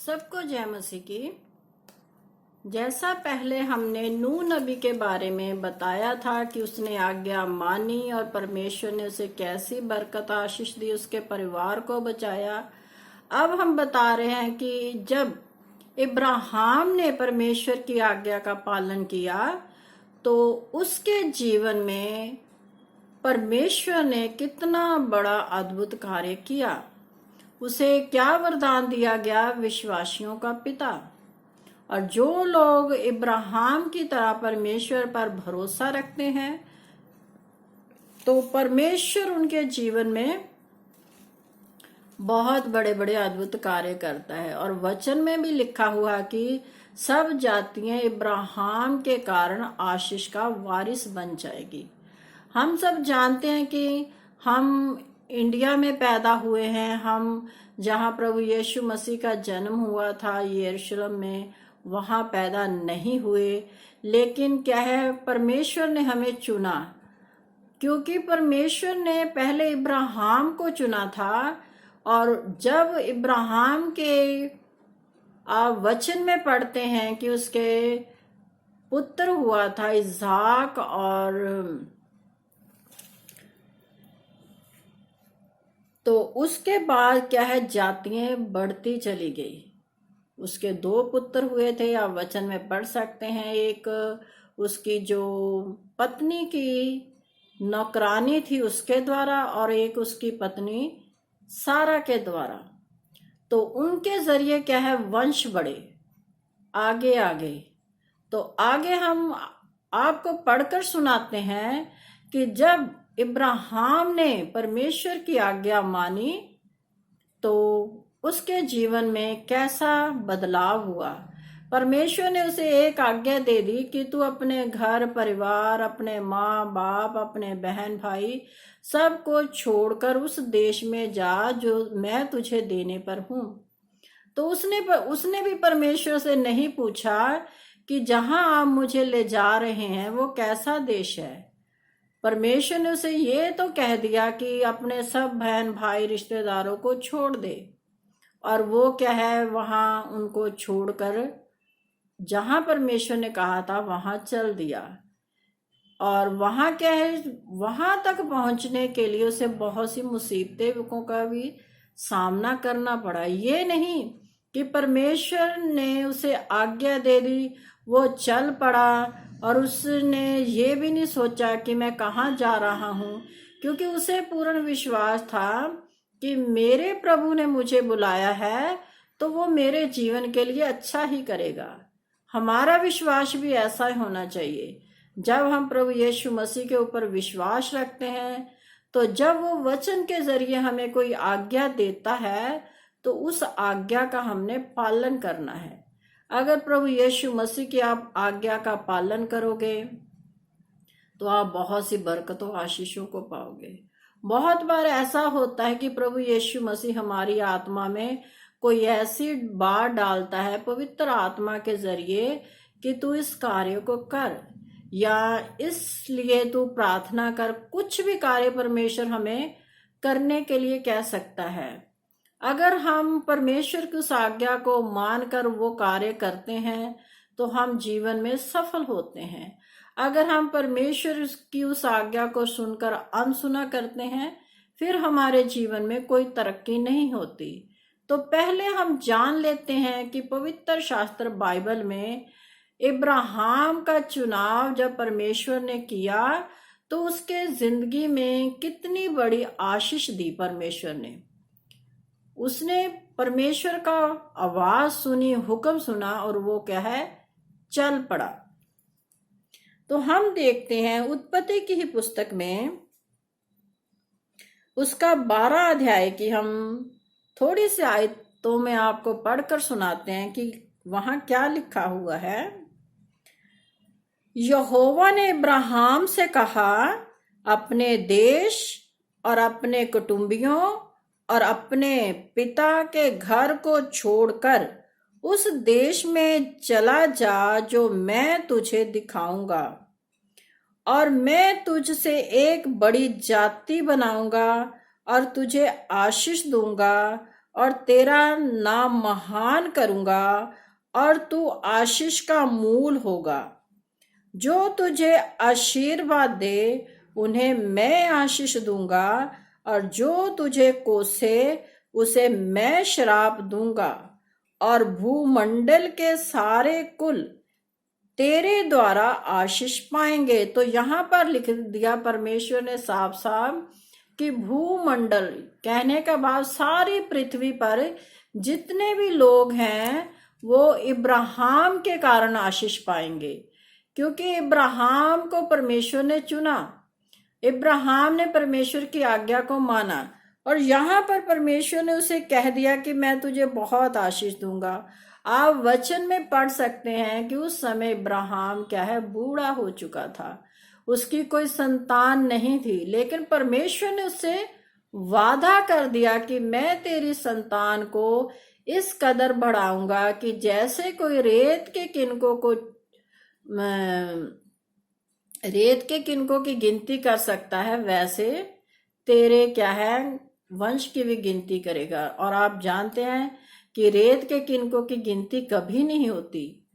सबको जय मसीह की। जैसा पहले हमने नूह नबी के बारे में बताया था कि उसने आज्ञा मानी और परमेश्वर ने उसे कैसी बरकत आशीष दी, उसके परिवार को बचाया। अब हम बता रहे हैं कि जब इब्राहिम ने परमेश्वर की आज्ञा का पालन किया तो उसके जीवन में परमेश्वर ने कितना बड़ा अद्भुत कार्य किया। उसे क्या वरदान दिया गया? विश्वासियों का पिता। और जो लोग इब्राहिम की तरह परमेश्वर पर भरोसा रखते हैं तो परमेश्वर उनके जीवन में बहुत बड़े बड़े अद्भुत कार्य करता है। और वचन में भी लिखा हुआ कि सब जातियां इब्राहिम के कारण आशीष का वारिस बन जाएगी। हम सब जानते हैं कि हम इंडिया में पैदा हुए हैं। हम जहाँ प्रभु यीशु मसीह का जन्म हुआ था यरूशलेम में, वहाँ पैदा नहीं हुए। लेकिन क्या है, परमेश्वर ने हमें चुना, क्योंकि परमेश्वर ने पहले इब्राहिम को चुना था। और जब इब्राहिम के वचन में पढ़ते हैं कि उसके पुत्र हुआ था इसहाक, और तो उसके बाद क्या है, जातियां बढ़ती चली गई। उसके 2 पुत्र हुए थे, आप वचन में पढ़ सकते हैं। एक उसकी जो पत्नी की नौकरानी थी उसके द्वारा, और एक उसकी पत्नी सारा के द्वारा। तो उनके जरिए क्या है, वंश बढ़े आगे आगे। तो आगे हम आपको पढ़कर सुनाते हैं कि जब इब्राहिम ने परमेश्वर की आज्ञा मानी तो उसके जीवन में कैसा बदलाव हुआ। परमेश्वर ने उसे एक आज्ञा दे दी कि तू अपने घर परिवार, अपने माँ बाप, अपने बहन भाई सबको छोड़कर उस देश में जा जो मैं तुझे देने पर हूँ। तो उसने भी परमेश्वर से नहीं पूछा कि जहां आप मुझे ले जा रहे हैं वो कैसा देश है। परमेश्वर ने उसे ये तो कह दिया कि अपने सब बहन भाई रिश्तेदारों को छोड़ दे। और वो क्या है, वहां उनको छोड़कर जहां परमेश्वर ने कहा था वहां चल दिया। और वहां क्या है, वहां तक पहुंचने के लिए उसे बहुत सी मुसीबतों का भी सामना करना पड़ा। ये नहीं कि परमेश्वर ने उसे आज्ञा दे दी, वो चल पड़ा और उसने ये भी नहीं सोचा कि मैं कहाँ जा रहा हूँ, क्योंकि उसे पूर्ण विश्वास था कि मेरे प्रभु ने मुझे बुलाया है तो वो मेरे जीवन के लिए अच्छा ही करेगा। हमारा विश्वास भी ऐसा ही होना चाहिए। जब हम प्रभु यीशु मसीह के ऊपर विश्वास रखते हैं तो जब वो वचन के जरिए हमें कोई आज्ञा देता है तो उस आज्ञा का हमने पालन करना है। अगर प्रभु यीशु मसीह की आप आज्ञा का पालन करोगे तो आप बहुत सी बरकतों आशीषों को पाओगे। बहुत बार ऐसा होता है कि प्रभु यीशु मसीह हमारी आत्मा में कोई ऐसी बात डालता है पवित्र आत्मा के जरिए कि तू इस कार्य को कर, या इसलिए तू प्रार्थना कर। कुछ भी कार्य परमेश्वर हमें करने के लिए कह सकता है। अगर हम परमेश्वर की उस आज्ञा को मानकर वो कार्य करते हैं तो हम जीवन में सफल होते हैं। अगर हम परमेश्वर की उस आज्ञा को सुनकर अनसुना करते हैं फिर हमारे जीवन में कोई तरक्की नहीं होती। तो पहले हम जान लेते हैं कि पवित्र शास्त्र बाइबल में इब्राहिम का चुनाव जब परमेश्वर ने किया तो उसके जिंदगी में कितनी बड़ी आशीष दी परमेश्वर ने। उसने परमेश्वर का आवाज सुनी, हुक्म सुना और वो क्या है, चल पड़ा। तो हम देखते हैं उत्पत्ति की ही पुस्तक में उसका 12 अध्याय की हम थोड़ी सी आयतों में आपको पढ़कर सुनाते हैं कि वहां क्या लिखा हुआ है। यहोवा ने इब्राहिम से कहा, अपने देश और अपने कुटुंबियों और अपने पिता के घर को छोड़कर उस देश में चला जा जो मैं तुझे दिखाऊंगा, और मैं तुझसे एक बड़ी जाति बनाऊंगा और तुझे आशीष दूंगा और तेरा नाम महान करूंगा और तू आशीष का मूल होगा। जो तुझे आशीर्वाद दे उन्हें मैं आशीष दूंगा, और जो तुझे कोसे उसे मैं श्राप दूंगा। और भूमंडल के सारे कुल तेरे द्वारा आशीष पाएंगे। तो यहाँ पर लिख दिया परमेश्वर ने साफ साफ कि भूमंडल कहने का भाव सारी पृथ्वी पर जितने भी लोग हैं वो इब्राहिम के कारण आशीष पाएंगे, क्योंकि इब्राहिम को परमेश्वर ने चुना, इब्राहिम ने परमेश्वर की आज्ञा को माना। और यहाँ पर परमेश्वर ने उसे कह दिया कि मैं तुझे बहुत आशीष दूंगा। आप वचन में पढ़ सकते हैं कि उस समय इब्राहिम क्या है, बूढ़ा हो चुका था, उसकी कोई संतान नहीं थी, लेकिन परमेश्वर ने उससे वादा कर दिया कि मैं तेरी संतान को इस कदर बढ़ाऊंगा कि जैसे कोई रेत के किनकों की गिनती कर सकता है, वैसे तेरे क्या है वंश की भी गिनती करेगा। और आप जानते हैं कि रेत के किनकों की गिनती कभी नहीं होती,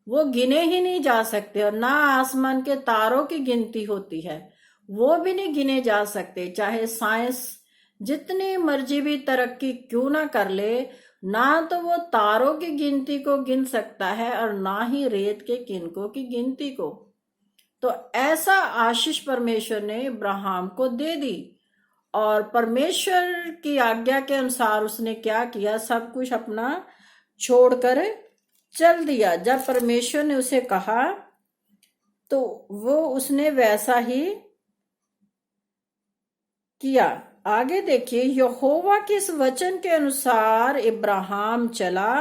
वो गिने ही नहीं जा सकते। और ना आसमान के तारों की गिनती होती है, वो भी नहीं गिने जा सकते। चाहे साइंस जितनी मर्जी भी तरक्की क्यों ना कर ले, ना तो वो तारों की गिनती को गिन सकता है और ना ही रेत के किनकों की गिनती को। तो ऐसा आशीष परमेश्वर ने इब्राहिम को दे दी। और परमेश्वर की आज्ञा के अनुसार उसने क्या किया, सब कुछ अपना छोड़कर चल दिया। जब परमेश्वर ने उसे कहा तो वो उसने वैसा ही किया। आगे देखिए, यहोवा के इस वचन के अनुसार इब्राहिम चला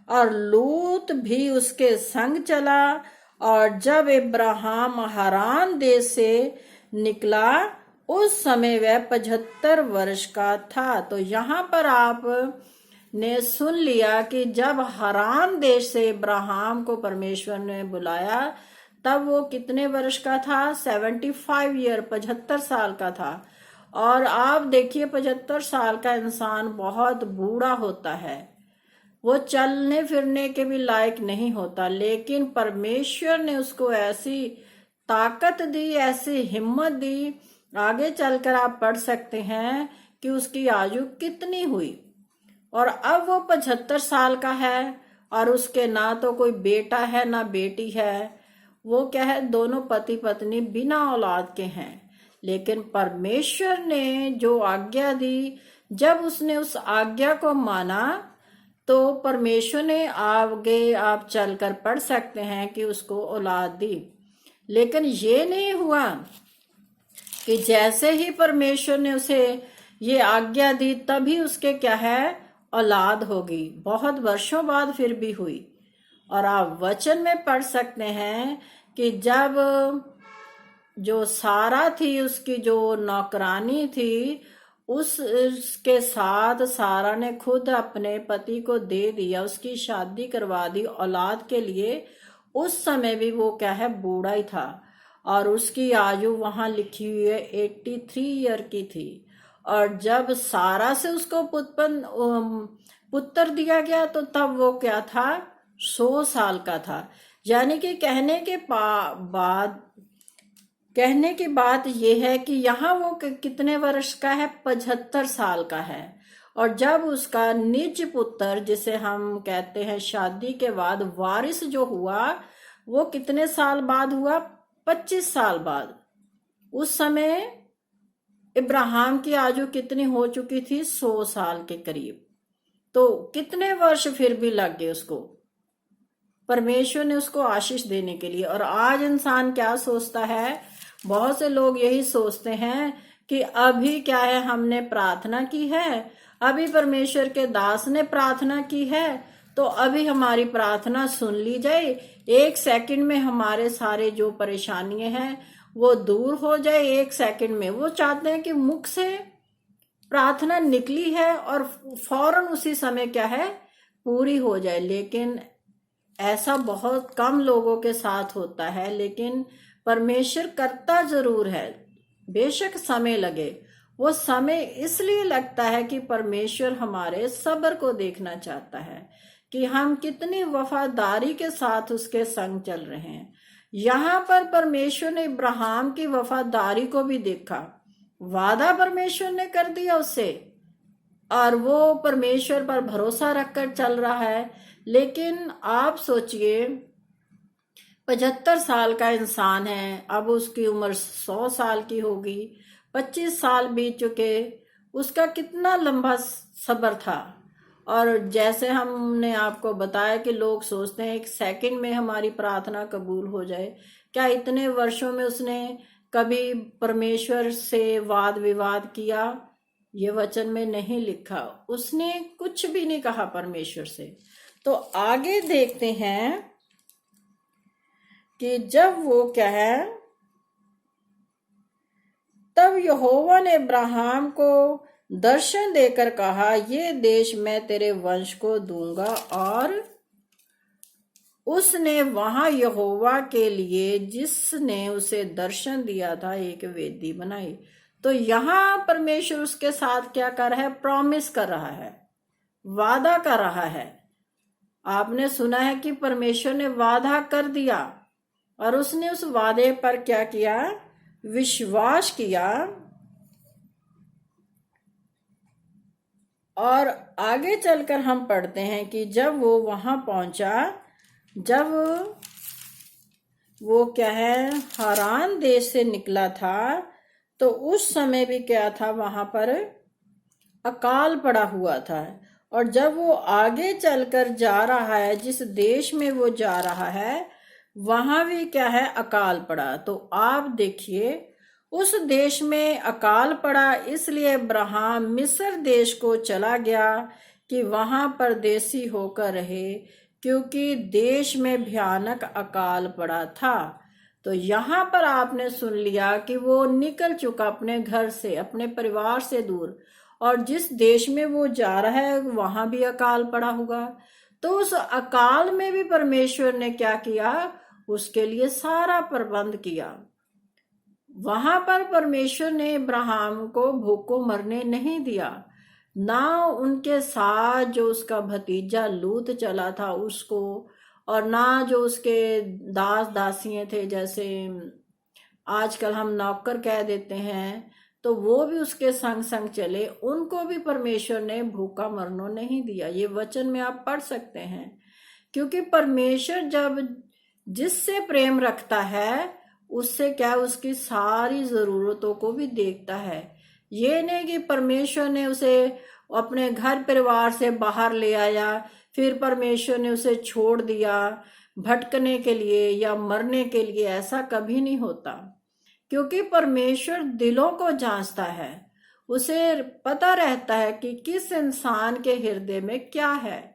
और लूत भी उसके संग चला। और जब इब्राहिम हारान देश से निकला उस समय वह 75 वर्ष का था। तो यहाँ पर आप ने सुन लिया कि जब हारान देश से इब्राहिम को परमेश्वर ने बुलाया तब वो कितने वर्ष का था, 75 ईयर, 75 साल का था। और आप देखिए 75 साल का इंसान बहुत बूढ़ा होता है, वो चलने फिरने के भी लायक नहीं होता, लेकिन परमेश्वर ने उसको ऐसी ताकत दी, ऐसी हिम्मत दी। आगे चलकर आप पढ़ सकते हैं कि उसकी आयु कितनी हुई। और अब वो 75 साल का है और उसके ना तो कोई बेटा है ना बेटी है, वो क्या है, दोनों पति पत्नी बिना औलाद के हैं। लेकिन परमेश्वर ने जो आज्ञा दी, जब उसने उस आज्ञा को माना तो परमेश्वर ने आगे आप चलकर पढ़ सकते हैं कि उसको औलाद दी। लेकिन ये नहीं हुआ कि जैसे ही परमेश्वर ने उसे ये आज्ञा दी तभी उसके क्या है औलाद होगी, बहुत वर्षों बाद फिर भी हुई। और आप वचन में पढ़ सकते हैं कि जब जो सारा थी उसकी जो नौकरानी थी, उसके साथ सारा ने खुद अपने पति को दे दिया, उसकी शादी करवा दी औलाद के लिए। उस समय भी वो क्या है बूढ़ा ही था और उसकी आयु वहां लिखी हुई है 83 ईयर की थी। और जब सारा से उसको पुत्र दिया गया तो तब वो क्या था, 100 साल का था। यानी कि कहने की बात यह है कि यहाँ वो कितने वर्ष का है, 75 साल का है। और जब उसका निज पुत्र, जिसे हम कहते हैं शादी के बाद वारिस जो हुआ, वो कितने साल बाद हुआ, 25 साल बाद। उस समय इब्राहिम की आयु कितनी हो चुकी थी, 100 साल के करीब। तो कितने वर्ष फिर भी लग गए उसको, परमेश्वर ने उसको आशीष देने के लिए। और आज इंसान क्या सोचता है, बहुत से लोग यही सोचते हैं कि अभी क्या है, हमने प्रार्थना की है, अभी परमेश्वर के दास ने प्रार्थना की है तो अभी हमारी प्रार्थना सुन ली जाए, 1 सेकंड में हमारे सारे जो परेशानियां हैं वो दूर हो जाए 1 सेकंड में। वो चाहते हैं कि मुख से प्रार्थना निकली है और फौरन उसी समय क्या है पूरी हो जाए। लेकिन ऐसा बहुत कम लोगों के साथ होता है। लेकिन परमेश्वर करता जरूर है, बेशक समय लगे, वो समय इसलिए लगता है कि परमेश्वर हमारे सब्र को देखना चाहता है कि हम कितनी वफादारी के साथ उसके संग चल रहे हैं। यहाँ पर परमेश्वर ने इब्राहिम की वफादारी को भी देखा। वादा परमेश्वर ने कर दिया उससे और वो परमेश्वर पर भरोसा रखकर चल रहा है। लेकिन आप सोचिए, 75 साल का इंसान है, अब उसकी उम्र 100 साल की होगी, 25 साल बीत चुके, उसका कितना लंबा सब्र था। और जैसे हमने आपको बताया कि लोग सोचते हैं 1 सेकंड में हमारी प्रार्थना कबूल हो जाए, क्या इतने वर्षों में उसने कभी परमेश्वर से वाद विवाद किया? ये वचन में नहीं लिखा, उसने कुछ भी नहीं कहा परमेश्वर से। तो आगे देखते हैं कि जब वो क्या है, तब यहोवा ने अब्राहम को दर्शन देकर कहा, ये देश मैं तेरे वंश को दूंगा। और उसने वहां यहोवा के लिए, जिसने उसे दर्शन दिया था, एक वेदी बनाई। तो यहां परमेश्वर उसके साथ क्या कर रहा है? प्रॉमिस कर रहा है, वादा कर रहा है। आपने सुना है कि परमेश्वर ने वादा कर दिया और उसने उस वादे पर क्या किया? विश्वास किया। और आगे चलकर हम पढ़ते हैं कि जब वो वहां पहुंचा, जब वो क्या है, हारान देश से निकला था, तो उस समय भी क्या था, वहां पर अकाल पड़ा हुआ था। और जब वो आगे चलकर जा रहा है, जिस देश में वो जा रहा है, वहां भी क्या है, अकाल पड़ा। तो आप देखिए, उस देश में अकाल पड़ा, इसलिए अब्राहम मिस्र देश को चला गया कि वहां परदेसी होकर रहे, क्योंकि देश में भयानक अकाल पड़ा था। तो यहाँ पर आपने सुन लिया कि वो निकल चुका अपने घर से, अपने परिवार से दूर, और जिस देश में वो जा रहा है वहां भी अकाल पड़ा होगा। तो उस अकाल में भी परमेश्वर ने क्या किया? उसके लिए सारा प्रबंध किया। वहां पर परमेश्वर ने इब्राहिम को भूखों मरने नहीं दिया, ना उनके साथ जो उसका भतीजा लूत चला था उसको, और ना जो उसके दास दासियां थे, जैसे आजकल हम नौकर कह देते हैं, तो वो भी उसके संग संग चले, उनको भी परमेश्वर ने भूखा मरना नहीं दिया। ये वचन में आप पढ़ सकते हैं। क्योंकि परमेश्वर जब जिससे प्रेम रखता है, उससे क्या, उसकी सारी जरूरतों को भी देखता है। ये नहीं कि परमेश्वर ने उसे अपने घर परिवार से बाहर ले आया, फिर परमेश्वर ने उसे छोड़ दिया भटकने के लिए या मरने के लिए। ऐसा कभी नहीं होता, क्योंकि परमेश्वर दिलों को जांचता है। उसे पता रहता है कि किस इंसान के हृदय में क्या है।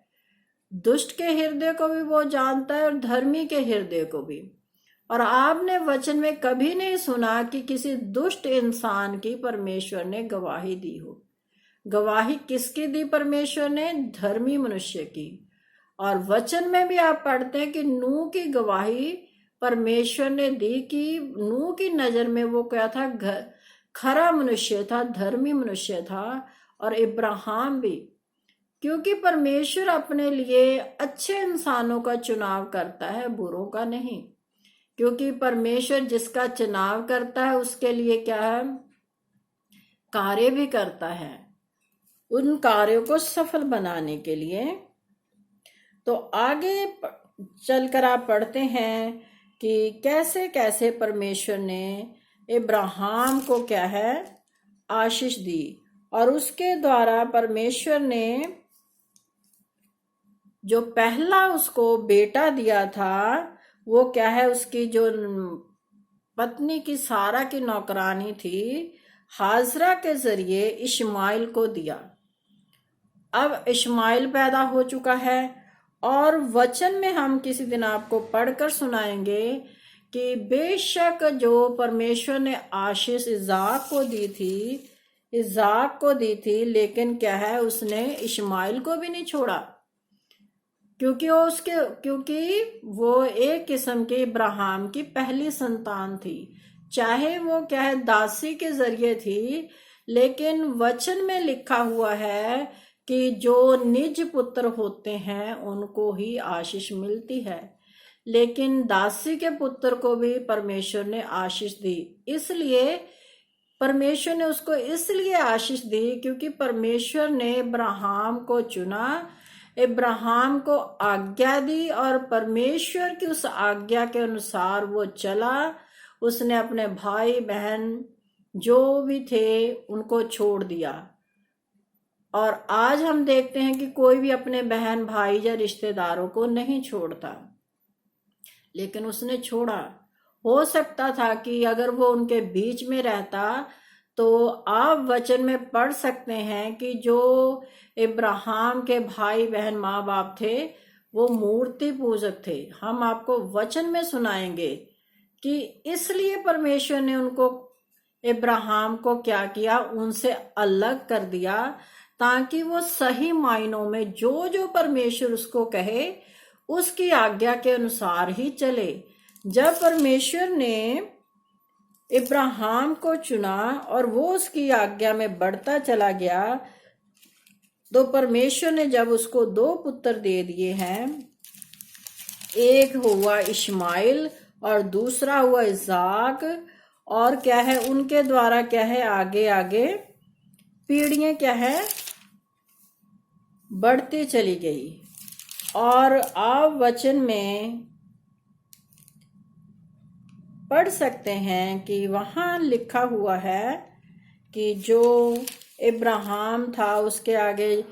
दुष्ट के हृदय को भी वो जानता है और धर्मी के हृदय को भी। और आपने वचन में कभी नहीं सुना कि किसी दुष्ट इंसान की परमेश्वर ने गवाही दी हो। गवाही किसकी दी? परमेश्वर ने धर्मी मनुष्य की। और वचन में भी आप पढ़ते हैं कि नूह की गवाही परमेश्वर ने दी कि नूह की नजर में वो क्या था? खरा मनुष्य था, धर्मी मनुष्य था। और इब्राहिम भी, क्योंकि परमेश्वर अपने लिए अच्छे इंसानों का चुनाव करता है, बुरों का नहीं। क्योंकि परमेश्वर जिसका चुनाव करता है उसके लिए क्या है? कार्य भी करता है, उन कार्यों को सफल बनाने के लिए। तो आगे चलकर आप पढ़ते हैं कि कैसे कैसे परमेश्वर ने इब्राहिम को क्या है? आशीष दी। और उसके द्वारा परमेश्वर ने जो पहला उसको बेटा दिया था, वो क्या है? उसकी जो पत्नी की सारा की नौकरानी थी, हाजरा के जरिए इश्माइल को दिया। अब इश्माइल पैदा हो चुका है। और वचन में हम किसी दिन आपको पढ़कर सुनाएंगे कि बेशक जो परमेश्वर ने आशीष इज़ाक को दी थी, लेकिन क्या है? उसने इश्माइल को भी नहीं छोड़ा, क्योंकि वो एक किस्म के इब्राहिम की पहली संतान थी। चाहे वो क्या है? दासी के जरिए थी, लेकिन वचन में लिखा हुआ है कि जो निज पुत्र होते हैं उनको ही आशीष मिलती है। लेकिन दासी के पुत्र को भी परमेश्वर ने आशीष दी, इसलिए परमेश्वर ने उसको इसलिए आशीष दी क्योंकि परमेश्वर ने इब्राहिम को चुना, इब्राहिम को आज्ञा दी और परमेश्वर की उस आज्ञा के अनुसार वो चला। उसने अपने भाई बहन जो भी थे उनको छोड़ दिया। और आज हम देखते हैं कि कोई भी अपने बहन भाई या रिश्तेदारों को नहीं छोड़ता, लेकिन उसने छोड़ा। हो सकता था कि अगर वो उनके बीच में रहता, तो आप वचन में पढ़ सकते हैं कि जो इब्राहिम के भाई बहन माँ बाप थे वो मूर्ति पूजक थे। हम आपको वचन में सुनाएंगे कि इसलिए परमेश्वर ने उनको, इब्राहिम को क्या किया, उनसे अलग कर दिया, ताकि वो सही मायनों में जो जो परमेश्वर उसको कहे उसकी आज्ञा के अनुसार ही चले। जब परमेश्वर ने इब्राहिम को चुना और वो उसकी आज्ञा में बढ़ता चला गया, तो परमेश्वर ने जब उसको 2 पुत्र दे दिए हैं, एक हुआ इश्माइल और दूसरा हुआ इसाक, और क्या है उनके द्वारा क्या है आगे आगे पीढ़ियां क्या है बढ़ती चली गई। और आप वचन में पढ़ सकते हैं कि वहां लिखा हुआ है कि जो इब्राहिम था उसके आगे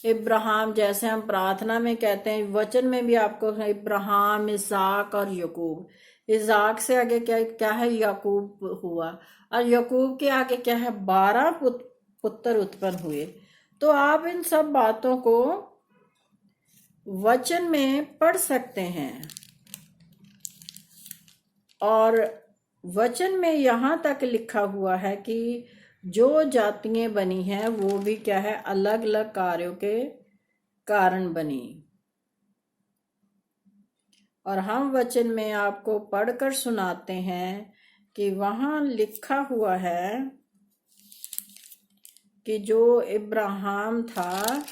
इब्राहिम, जैसे हम प्रार्थना में कहते हैं, वचन में भी आपको इब्राहिम, इसाक और यकूब। इसाक से आगे क्या क्या है याकूब हुआ, और यकूब के आगे क्या है 12 पुत्र उत्पन्न हुए। तो आप इन सब बातों को वचन में पढ़ सकते हैं। और वचन में यहाँ तक लिखा हुआ है कि जो जातियां बनी हैं वो भी क्या है अलग अलग कार्यों के कारण बनी। और हम वचन में आपको पढ़कर सुनाते हैं कि वहां लिखा हुआ है कि जो इब्राहिम था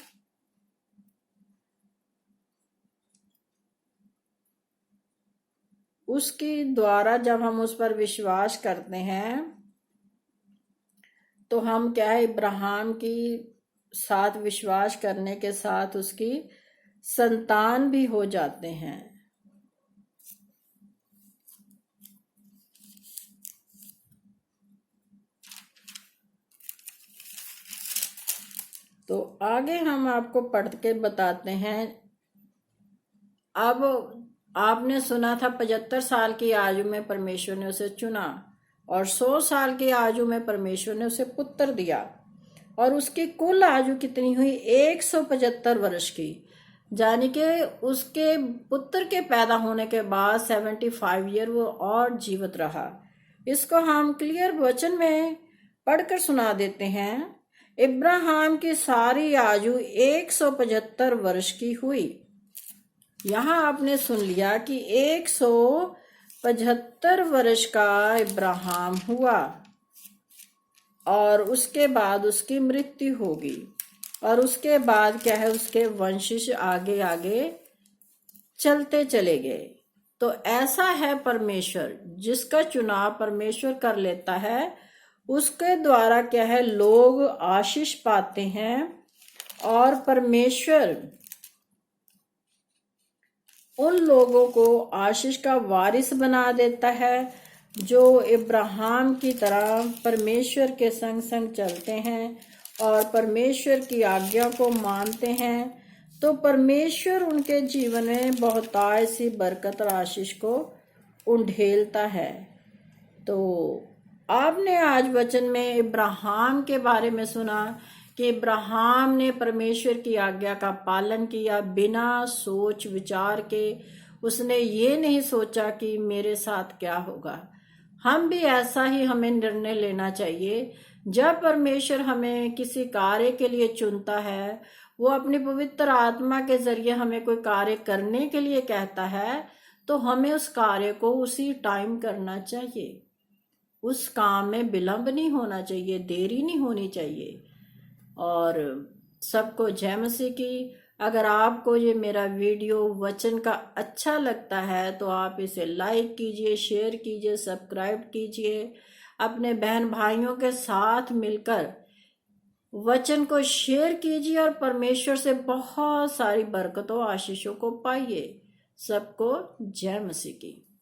उसके द्वारा जब हम उस पर विश्वास करते हैं तो हम क्या है इब्राहिम की साथ विश्वास करने के साथ उसकी संतान भी हो जाते हैं। तो आगे हम आपको पढ़ के बताते हैं। अब आपने सुना था 75 साल की आयु में परमेश्वर ने उसे चुना और 100 साल की आयु में परमेश्वर ने उसे पुत्र दिया, और उसकी कुल आयु कितनी हुई 175 वर्ष की। यानी कि उसके पुत्र के पैदा होने के बाद 75 ईयर वो और जीवित रहा। इसको हम क्लियर वचन में पढ़कर सुना देते हैं। इब्राहिम की सारी आयु 175 वर्ष की हुई। यहाँ आपने सुन लिया कि 175 वर्ष का इब्राहिम हुआ और उसके बाद उसकी मृत्यु होगी, और उसके बाद क्या है उसके वंशज आगे आगे चलते चले गए। तो ऐसा है परमेश्वर, जिसका चुनाव परमेश्वर कर लेता है उसके द्वारा क्या है लोग आशीष पाते हैं, और परमेश्वर उन लोगों को आशीष का वारिस बना देता है जो इब्राहिम की तरह परमेश्वर के संग संग चलते हैं और परमेश्वर की आज्ञा को मानते हैं। तो परमेश्वर उनके जीवन में बहुतायत सी बरकत और आशीष को उंडेलता है। तो आपने आज वचन में इब्राहिम के बारे में सुना कि इब्राहिम ने परमेश्वर की आज्ञा का पालन किया बिना सोच विचार के। उसने ये नहीं सोचा कि मेरे साथ क्या होगा। हम भी ऐसा ही हमें निर्णय लेना चाहिए। जब परमेश्वर हमें किसी कार्य के लिए चुनता है, वो अपनी पवित्र आत्मा के जरिए हमें कोई कार्य करने के लिए कहता है, तो हमें उस कार्य को उसी टाइम करना चाहिए। उस काम में विलंब नहीं होना चाहिए, देरी नहीं होनी चाहिए। और सबको जय मसीह की। अगर आपको ये मेरा वीडियो वचन का अच्छा लगता है तो आप इसे लाइक कीजिए, शेयर कीजिए, सब्सक्राइब कीजिए। अपने बहन भाइयों के साथ मिलकर वचन को शेयर कीजिए और परमेश्वर से बहुत सारी बरकतों आशीषों को पाइए। सबको जय मसीह की।